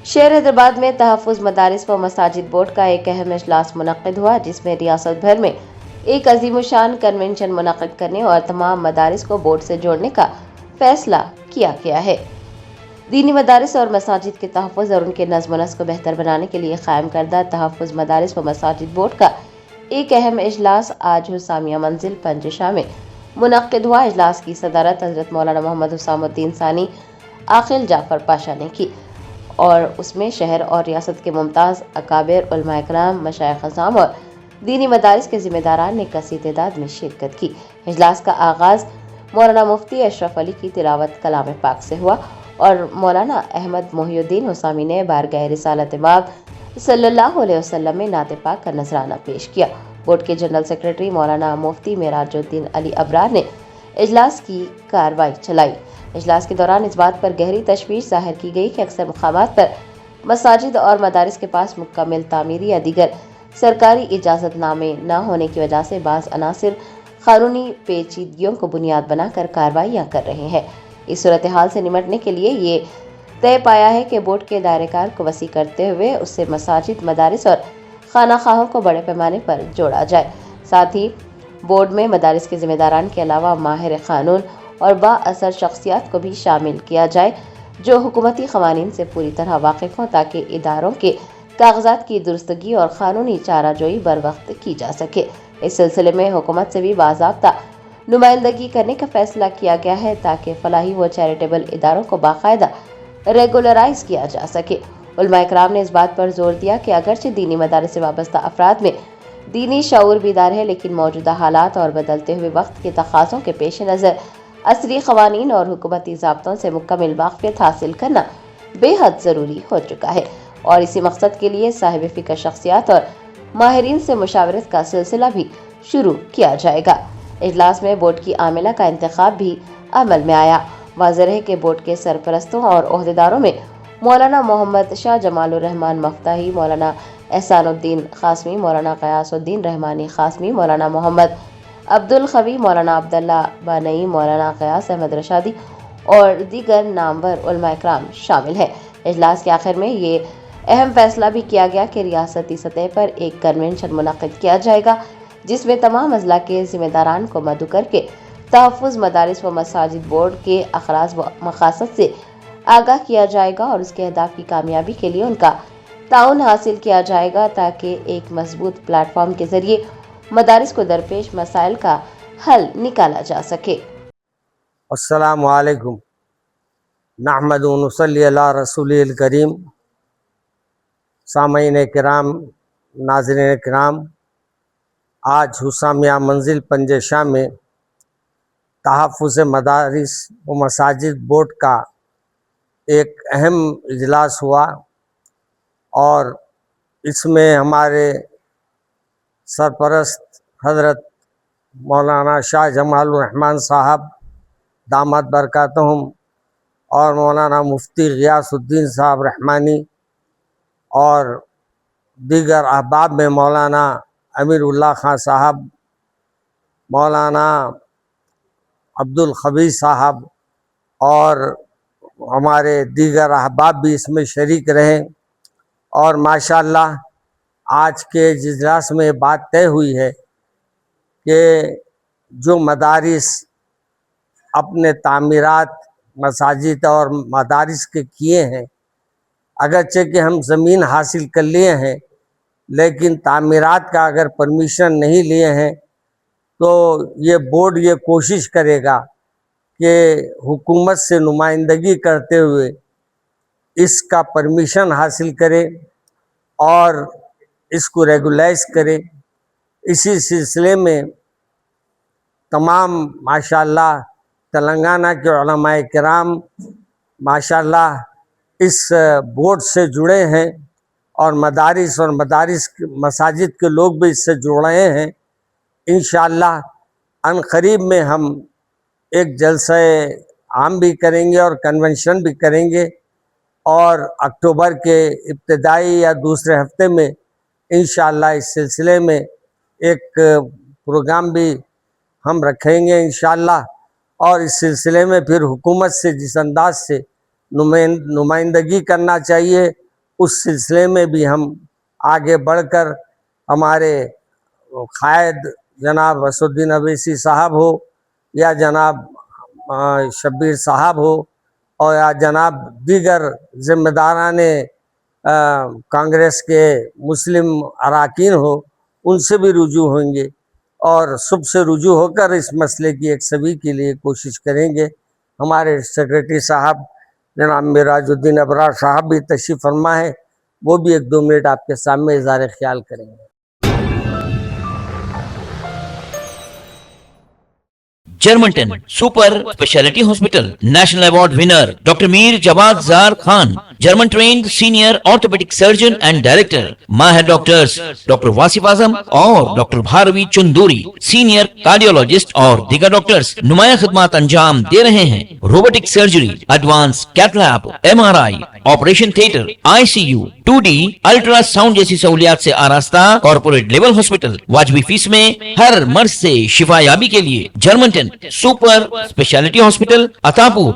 شہر حیدرآباد میں تحفظ مدارس و مساجد بورڈ کا ایک اہم اجلاس منعقد ہوا، جس میں ریاست بھر میں ایک عظیم الشان کنونشن منعقد کرنے اور تمام مدارس کو بورڈ سے جوڑنے کا فیصلہ کیا گیا ہے۔ دینی مدارس اور مساجد کے تحفظ اور ان کے نظم و نسق کو بہتر بنانے کے لیے قائم کردہ تحفظ مدارس و مساجد بورڈ کا ایک اہم اجلاس آج حسامیہ منزل پنج شاہ میں منعقد ہوا۔ اجلاس کی صدارت حضرت مولانا محمد حسام الدین ثانی عاقل جعفر پاشا نے کی اور اس میں شہر اور ریاست کے ممتاز اکابر، علماء کرام، مشائخ اعظام اور دینی مدارس کے ذمہ داران نے کثیر تعداد میں شرکت کی۔ اجلاس کا آغاز مولانا مفتی اشرف علی کی تلاوت کلام پاک سے ہوا اور مولانا احمد محی الدین حسامی نے بارگاہ رسالت مآب صلی اللہ علیہ وسلم میں نعت پاک کا نذرانہ پیش کیا۔ بورڈ کے جنرل سیکرٹری مولانا مفتی معراج الدین علی ابرار نے اجلاس کی کارروائی چلائی۔ اجلاس کے دوران اس بات پر گہری تشویش ظاہر کی گئی کہ اکثر مقامات پر مساجد اور مدارس کے پاس مکمل تعمیری یا دیگر سرکاری اجازت نامے نہ ہونے کی وجہ سے بعض عناصر قانونی پیچیدگیوں کو بنیاد بنا کر کارروائیاں کر رہے ہیں۔ اس صورتحال سے نمٹنے کے لیے یہ طے پایا ہے کہ بورڈ کے دائرہ کار کو وسیع کرتے ہوئے اس سے مساجد، مدارس اور خانہ خواہوں کو بڑے پیمانے پر جوڑا جائے۔ ساتھ ہی بورڈ میں مدارس کے ذمہ داران کے علاوہ ماہر قانون اور با اثر شخصیات کو بھی شامل کیا جائے جو حکومتی قوانین سے پوری طرح واقف ہوں، تاکہ اداروں کے کاغذات کی درستگی اور قانونی چارہ جوئی بر وقت کی جا سکے۔ اس سلسلے میں حکومت سے بھی باضابطہ نمائندگی کرنے کا فیصلہ کیا گیا ہے تاکہ فلاحی و چیریٹیبل اداروں کو باقاعدہ ریگولرائز کیا جا سکے۔ علماء کرام نے اس بات پر زور دیا کہ اگرچہ دینی مدارس سے وابستہ افراد میں دینی شعور بیدار ہے، لیکن موجودہ حالات اور بدلتے ہوئے وقت کے تقاضوں کے پیش نظر عصری قوانین اور حکومتی ضابطوں سے مکمل واقفیت حاصل کرنا بے حد ضروری ہو چکا ہے، اور اسی مقصد کے لیے صاحب فکر شخصیات اور ماہرین سے مشاورت کا سلسلہ بھی شروع کیا جائے گا۔ اجلاس میں بورڈ کی عاملہ کا انتخاب بھی عمل میں آیا۔ واضح ہے کہ بورڈ کے سرپرستوں اور عہدیداروں میں مولانا محمد شاہ جمال الرحمان مفتاحی، مولانا احسان الدین قاسمی، مولانا غیاث الدین رحمانی قاسمی، مولانا محمد عبدالقوی، مولانا عبداللہ بانئی، مولانا غیاث احمد رشادی اور دیگر نامور علماء کرام شامل ہیں۔ اجلاس کے آخر میں یہ اہم فیصلہ بھی کیا گیا کہ ریاستی سطح پر ایک کنونشن منعقد کیا جائے گا، جس میں تمام اضلاع کے ذمہ داران کو مدعو کر کے تحفظ مدارس و مساجد بورڈ کے اخراج و مقاصد سے آگاہ کیا جائے گا اور اس کے اہداف کی کامیابی کے لیے ان کا تعاون حاصل کیا جائے گا، تاکہ ایک مضبوط پلیٹ فارم کے ذریعے مدارس کو درپیش مسائل کا حل نکالا جا سکے۔ السلام علیکم، نحمد و نصلی علی رسول الکریم۔ سامعین کرام، ناظرین کرام، آج حسامیہ منزل پنج شاہ میں تحفظ مدارس و مساجد بورڈ کا ایک اہم اجلاس ہوا، اور اس میں ہمارے سرپرست حضرت مولانا شاہ جمال الرحمان صاحب دامت برکاتہم اور مولانا مفتی غیاث الدین صاحب رحمانی اور دیگر احباب میں مولانا امیر اللہ خان صاحب، مولانا عبدالقوی صاحب اور ہمارے دیگر احباب بھی اس میں شریک رہے، اور ماشاءاللہ آج کے اجلاس میں بات طے ہوئی ہے کہ جو مدارس اپنے تعمیرات مساجد اور مدارس کے کیے ہیں، اگرچہ کہ ہم زمین حاصل کر لیے ہیں، لیکن تعمیرات کا اگر پرمیشن نہیں لیے ہیں تو یہ بورڈ یہ کوشش کرے گا کہ حکومت سے نمائندگی کرتے ہوئے اس کا پرمیشن حاصل کرے اور اس کو ریگولائز کرے۔ اسی سلسلے میں تمام ماشاءاللہ تلنگانہ کے علماء کرام ماشاءاللہ اس بورڈ سے جڑے ہیں، اور مدارس مساجد کے لوگ بھی اس سے جڑے ہیں۔ انشاءاللہ ان قریب میں ہم ایک جلسہ عام بھی کریں گے اور کنونشن بھی کریں گے، اور اکتوبر کے ابتدائی یا دوسرے ہفتے میں انشاءاللہ اس سلسلے میں ایک پروگرام بھی ہم رکھیں گے انشاءاللہ، اور اس سلسلے میں پھر حکومت سے جس انداز سے نمائندگی کرنا چاہیے اس سلسلے میں بھی ہم آگے بڑھ کر ہمارے قائد جناب اسدالدین اویسی صاحب ہو یا جناب شبیر صاحب ہو اور یا جناب دیگر ذمہ داران کانگریس کے مسلم اراکین ہو، ان سے بھی رجوع ہوں گے اور سب سے رجوع ہو کر اس مسئلے کی یکسوئی کے لیے کوشش کریں گے۔ ہمارے سیکریٹری صاحب جناب معراج الدین ابرار صاحب بھی تشریف فرما ہے، وہ بھی 1-2 منٹ آپ کے سامنے اظہار خیال کریں گے۔ جرمنٹن super speciality hospital national award winner doctor Mir Jawad Zar Khan, German trained senior orthopaedic surgeon and director, ماہر ڈاکٹرز ڈاکٹر واصف اعظم اور doctor Bharavi Chandori, senior cardiologist اور دیگر ڈاکٹرز نمایاں خدمات انجام دے رہے ہیں۔ Robotic surgery, advance cath lab, MRI، operation theatre, ICU، 2D ultrasound جیسی سہولیات سے آراستہ کارپوریٹ لیول ہاسپٹل، واجبی فیس میں ہر مرض سے شفا یابی کے لیے جرمنٹن سپر اسپیشلٹی ہاسپٹل، عطا پور،